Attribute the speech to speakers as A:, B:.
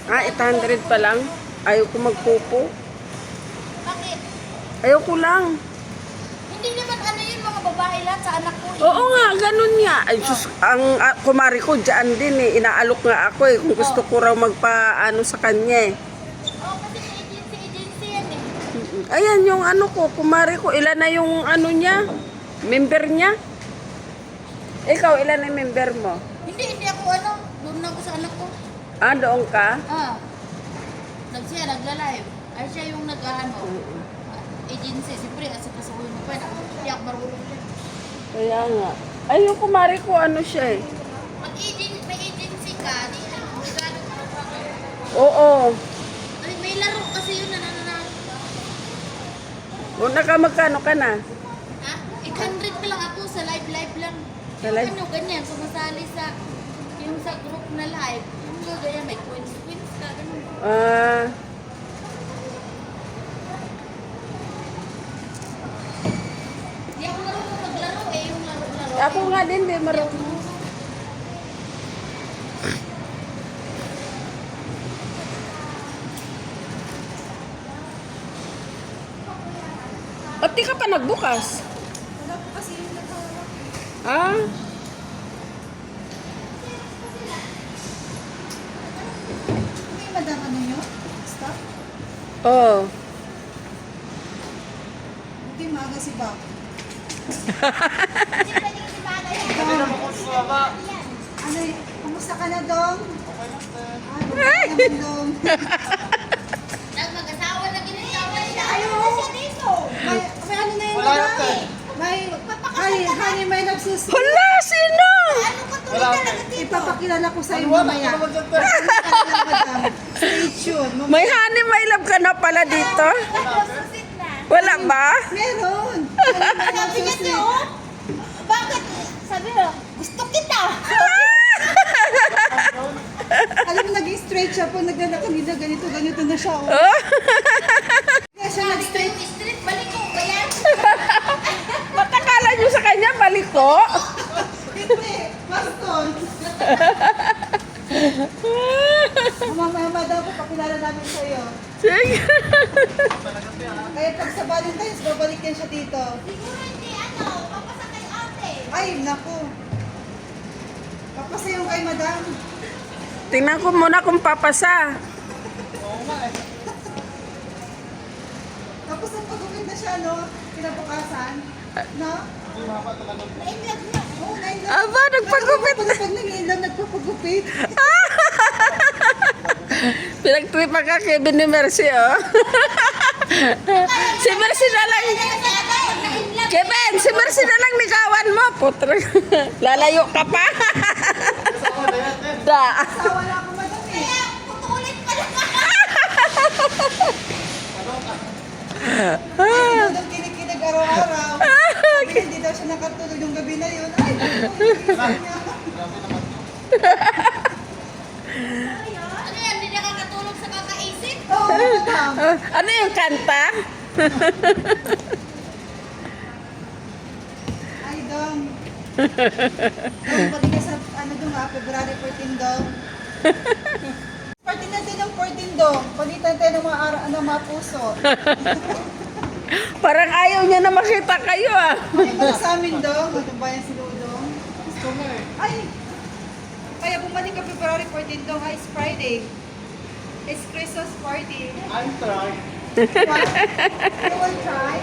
A: Ah, 800 pa lang. Ayaw ko magpupo.
B: Bakit?
A: Ayaw ko lang.
B: Hindi naman ano yun mga babae lahat sa anak ko.
A: Oo nga, ganun nga. Ay, sus, ang kumari ko dyan din eh. Inaalok nga ako eh. Kung gusto ko raw magpa-ano sa kanya eh.
B: Oo, kasi may agency yan eh.
A: Ayan yung ano ko, kumari ko. Ilan na yung ano niya? Member niya? Ikaw, ilan na yung member mo?
B: Hindi ako ano. Doon na ako sa anak ko.
A: Ah, doon ka?
B: Nagla-live. Ay siya yung nag-ano. Agency. Siyempre, kasi kasuhin mo pa. Hindi ako marunong dyan.
A: Kaya nga. Ay, yung kumari ko, ano siya eh.
B: Pag may agency ka, di ano, magkano ka pa.
A: Oo.
B: Ay, may laro kasi yun na
A: Una ka, magkano ka na?
B: Ha? 800 pa lang ako sa live lang.
A: Sa live?
B: Ano, ganyan. Sumasali sa yung sa group na live. Yung ganyan, may coins ka. Ganun.
A: Ah,
B: Hindi ako marunong maglaro eh. Yung laro.
A: ako nga din, di marunong. Ba't di ka pa nagbukas?
B: Wala po kasi yung nagkawala.
A: Ah,
B: May madam ano nyo? Stop?
A: oo.
B: Buti maaga si Bob. Ano, kumusta ka na, Dong? Ay! Dong. Nag-mag-asawa na ginasawa siya. Ayaw na siya dito. May ano na yun, madami. May nagsusunod.
A: Hala, sino?
B: Ano ka tuloy talaga dito? Ipapakilala ko sa iyo mamaya. Stay tuned.
A: May honey, may love ka na pala dito?
B: Nagsusit na.
A: Wala ba?
B: Meron. Sabi niya niyo, bakit? Sabi mo, gusto kita. Alam mo, naging straight siya po. Nagdala kanina, ganito na siya.
A: Oh.
B: Kaya siya nag-straight. Straight, balik ko ba yan?
A: Matakala nyo sa kanya, balik ko?
B: Hindi, baston. Mamaya daw po, pakilala namin sa iyo.
A: Sige.
B: Kaya pag sa Valentine's, babalik yan siya dito. Siguro hindi, papasa kay ate. Ay, naku. Papasa yung kay madam.
A: Tingnan ko muna kung papasa.
B: Tapos ang pagupit na siya, no? Kinabukasan. No? Na-inlove na. Oo, na-inlove.
A: Aba, nagpagupit na.
B: Pag nag-inlove, nagpapagupit.
A: Pinagtripa ka kay Benny Mercy, oh. Si Mercy na lang. Kevin, si Mercy na lang nikawan mo. Putre. Lalayo ka pa. Da.
B: Asawa na ako madam eh. Kaya, putulit pa lang. Hindi daw kinikinig araw-araw. Hindi daw siya nakatulog yung gabi na yun. Ay, ano yan? Hindi nakakatulog sa kakaisip? Oo, madam.
A: Ano yung kanta?
B: Ay, dong. Dong, pati ka sa, February 14, dong. Party natin ng 14, dong. Palitan tayo ng mga puso.
A: Parang ayaw niya na makita kayo, ah.
B: Ay, para sa amin, dong. Matubayan si Ludong. Ay! Kaya bumalik ka February 14, dong. Ay, it's Friday. It's Christmas party.
C: I'm trying.
B: What? You will try?